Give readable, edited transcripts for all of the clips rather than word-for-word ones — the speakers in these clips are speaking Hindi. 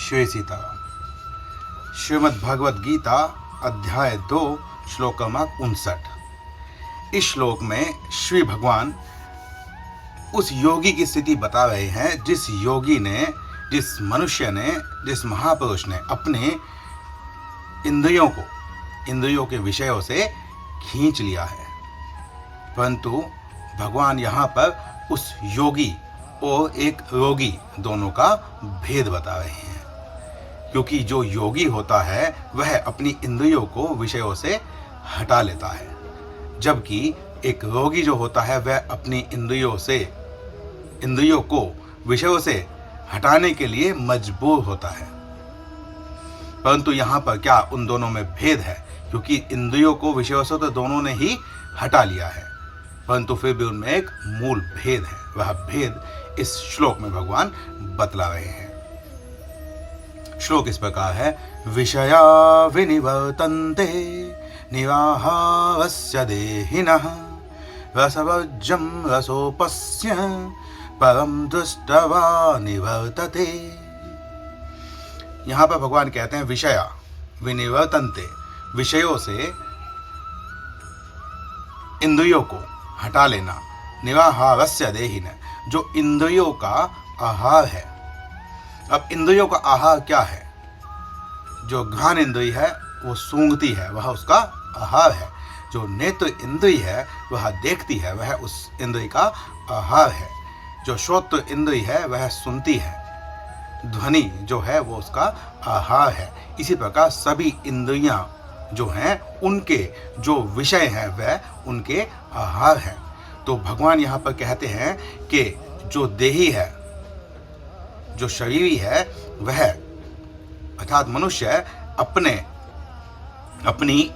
श्री सीताराम। श्रीमद् भगवद गीता अध्याय 2 श्लोक क्रमांक 59। इस श्लोक में श्री भगवान उस योगी की स्थिति बता रहे हैं जिस योगी ने, जिस मनुष्य ने, जिस महापुरुष ने अपने इंद्रियों के विषयों से खींच लिया है। परंतु भगवान यहाँ पर उस योगी और एक रोगी दोनों का भेद बता रहे हैं, क्योंकि जो योगी होता है वह अपनी इंद्रियों को विषयों से हटा लेता है, जबकि एक रोगी जो होता है वह अपनी इंद्रियों को विषयों से हटाने के लिए मजबूर होता है। परंतु यहाँ पर क्या उन दोनों में भेद है, क्योंकि इंद्रियों को विषयों से तो दोनों ने ही हटा लिया है, परंतु फिर भी उनमें एक मूल भेद है। वह भेद इस श्लोक में भगवान बतला रहे हैं। श्लोक इस प्रकार है, विषया विनिवर्तन्ते निवाहावस्य देहिनः रसवर्ज्यं रसोपस्य परम दृष्टवा निवर्तते। यहाँ पर भगवान कहते हैं विषया विनिवर्तन्ते, विषयों से इंद्रियों को हटा लेना, निवाहावस्य देहिन, जो इंद्रियों का आहार है। अब इंद्रियों का आहार क्या है? जो घ्राण इंद्रिय है वो सूंघती है, वह उसका आहार है। जो नेत्र इंद्रिय है वह देखती है, वह उस इंद्रिय का आहार है। जो श्रोत्र इंद्रिय है वह सुनती है, ध्वनि जो है वो उसका आहार है। इसी प्रकार सभी इंद्रियां जो हैं उनके जो विषय हैं वह उनके आहार हैं। तो भगवान यहाँ पर कहते हैं कि जो देही है, जो शरीरी है, वह अर्थात मनुष्य अपनी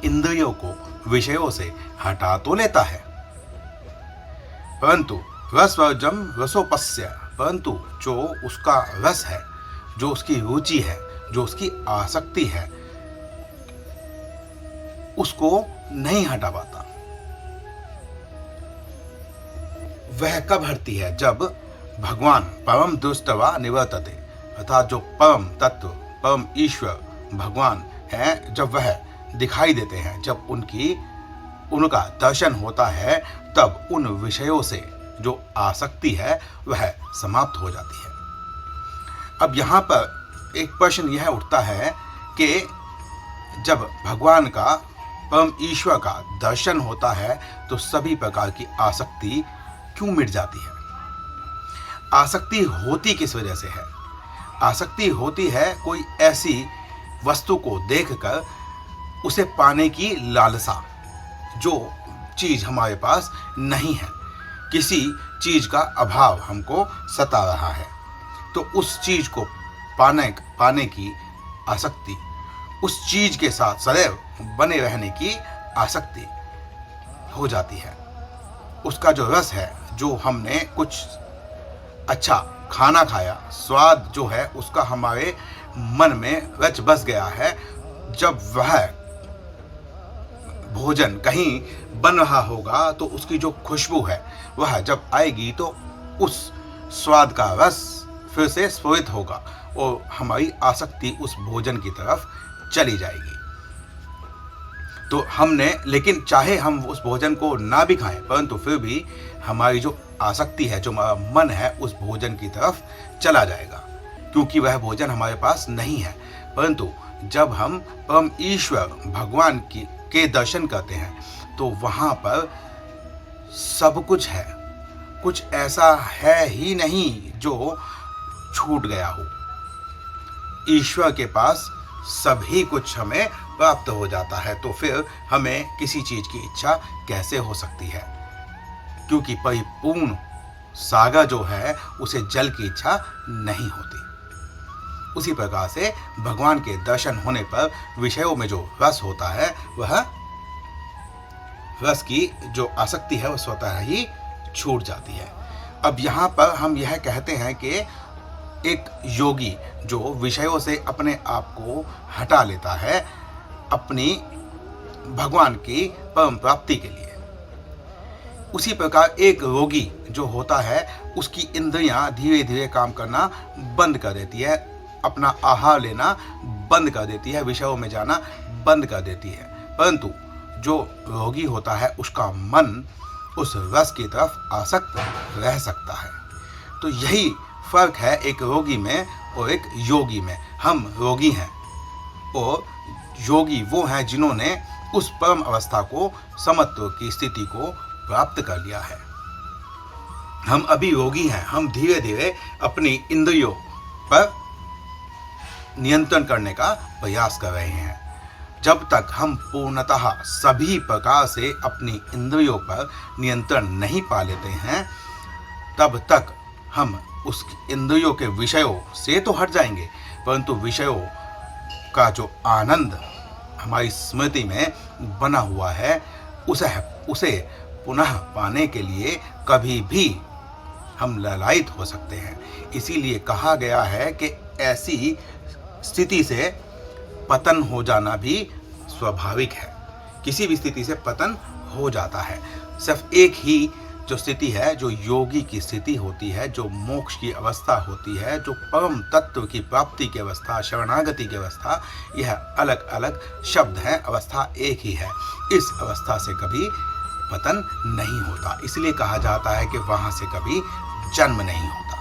इंद्रियों को विषयों से हटा तो लेता है, परंतु रसवर्ज्यं रसोपस्य, परंतु जो उसका रस है, जो उसकी रुचि है, जो उसकी आसक्ति है, उसको नहीं हटा पाता। वह कब हटती है? जब भगवान परम दृष्टवा निवर्तते, अर्थात जो परम तत्व, परम ईश्वर भगवान हैं, जब वह दिखाई देते हैं, जब उनका दर्शन होता है, तब उन विषयों से जो आसक्ति है वह समाप्त हो जाती है। अब यहाँ पर एक प्रश्न यह उठता है कि जब भगवान का, परम ईश्वर का दर्शन होता है तो सभी प्रकार की आसक्ति क्यों मिट जाती है? आसक्ति होती किस वजह से है? आसक्ति होती है कोई ऐसी वस्तु को देखकर उसे पाने की लालसा, जो चीज हमारे पास नहीं है, किसी चीज का अभाव हमको सता रहा है, तो उस चीज को पाने की आसक्ति, उस चीज के साथ सदैव बने रहने की आसक्ति हो जाती है। उसका जो रस है, जो हमने कुछ अच्छा खाना खाया, स्वाद जो है उसका हमारे मन में रच बस गया है, जब वह भोजन कहीं बन रहा होगा तो उसकी जो खुशबू है वह जब आएगी तो उस स्वाद का रस फिर से स्फुरित होगा और हमारी आसक्ति उस भोजन की तरफ चली जाएगी। तो हमने, लेकिन चाहे हम उस भोजन को ना भी खाएं, परंतु फिर भी हमारी जो आसक्ति है, जो हमारा मन है, उस भोजन की तरफ चला जाएगा, क्योंकि वह भोजन हमारे पास नहीं है। परंतु जब हम परम ईश्वर भगवान के दर्शन करते हैं तो वहाँ पर सब कुछ है, कुछ ऐसा है ही नहीं जो छूट गया हो। ईश्वर के पास सभी कुछ हमें प्राप्त हो जाता है, तो फिर हमें किसी चीज की इच्छा कैसे हो सकती है? क्योंकि परिपूर्ण सागर जो है उसे जल की इच्छा नहीं होती। उसी प्रकार से भगवान के दर्शन होने पर विषयों में जो रस होता है, वह रस की जो आसक्ति है वह स्वतः ही छूट जाती है। अब यहाँ पर हम यह कहते हैं कि एक योगी जो विषयों से अपने आप को हटा लेता है अपनी भगवान की परम प्राप्ति के लिए, उसी प्रकार एक रोगी जो होता है उसकी इंद्रियां धीरे धीरे काम करना बंद कर देती है, अपना आहार लेना बंद कर देती है, विषयों में जाना बंद कर देती है। परंतु जो रोगी होता है उसका मन उस रस की तरफ आसक्त रह सकता है। तो यही फर्क है एक रोगी में और एक योगी में। हम रोगी हैं और योगी वो हैं जिन्होंने उस परम अवस्था को, समत्व की स्थिति को प्राप्त कर लिया है। हम अभी रोगी हैं, हम धीरे धीरे अपनी इंद्रियों पर नियंत्रण करने का प्रयास कर रहे हैं। जब तक हम पूर्णतः सभी प्रकार से अपनी इंद्रियों पर नियंत्रण नहीं पा लेते हैं, तब तक हम उस इंद्रियों के विषयों से तो हट जाएंगे, परंतु विषयों का जो आनंद हमारी स्मृति में बना हुआ है उसे पुनः पाने के लिए कभी भी हम ललायित हो सकते हैं। इसीलिए कहा गया है कि ऐसी स्थिति से पतन हो जाना भी स्वाभाविक है। किसी भी स्थिति से पतन हो जाता है। सिर्फ एक ही जो स्थिति है, जो योगी की स्थिति होती है, जो मोक्ष की अवस्था होती है, जो परम तत्व की प्राप्ति की अवस्था, शरणागति की अवस्था, यह अलग अलग शब्द हैं, अवस्था एक ही है। इस अवस्था से कभी पतन नहीं होता, इसलिए कहा जाता है कि वहां से कभी जन्म नहीं होता,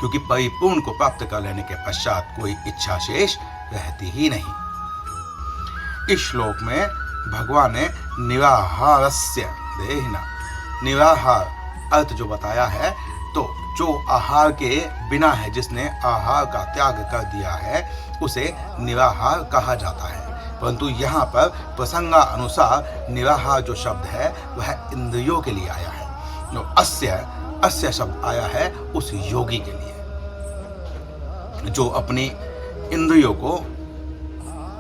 क्योंकि परिपूर्ण को प्राप्त कर लेने के पश्चात कोई इच्छा शेष रहती ही नहीं। इस श्लोक में भगवान ने निराहारस्य देहिना, निराहार अर्थ जो बताया है, तो जो आहार के बिना है, जिसने आहार का त्याग कर दिया है, उसे निराहार कहा जाता है। परंतु यहाँ पर प्रसंगानुसार निराहार जो शब्द है वह इंद्रियों के लिए आया है। जो अस्य शब्द आया है उस योगी के लिए, जो अपनी इंद्रियों को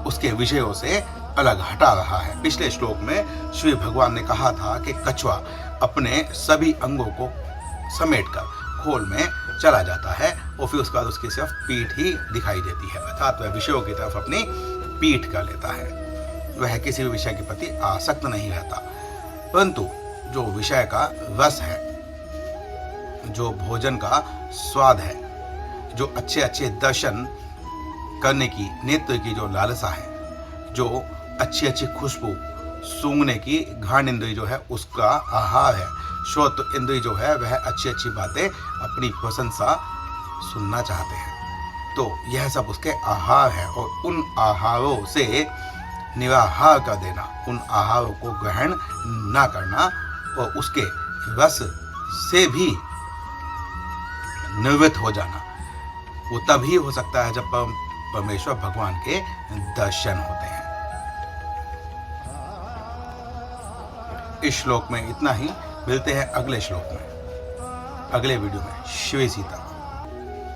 उसके विषयों से अलग हटा रहा है। पिछले श्लोक में श्री भगवान ने कहा था कि कछुआ अपने सभी अंगों को समेटकर खोल में चला जाता है और फिर उसके बाद उसकी सिर्फ पीठ ही दिखाई देती है, अर्थात वह विषयों की तरफ अपनी पीठ कर लेता है। वह किसी भी विषय के प्रति आसक्त नहीं रहता। परंतु जो विषय का रस है, जो भोजन का स्वाद है, जो अच्छे अच्छे दर्शन करने की नेत्र की जो लालसा है, जो अच्छी अच्छी खुशबू सूंघने की घ्राण इंद्रिय जो है उसका आहार है, श्रोत इंद्रिय जो है वह अच्छी अच्छी बातें अपनी प्रशंसा सुनना चाहते हैं, तो यह सब उसके आहार है। और उन आहारों से निराहार कर देना, उन आहारों को ग्रहण ना करना और उसके रस से भी निवृत्त हो जाना, वो तभी हो सकता है जब परमेश्वर भगवान के दर्शन होते हैं। इस श्लोक में इतना ही। मिलते हैं अगले श्लोक में, अगले वीडियो में। शिव सीता।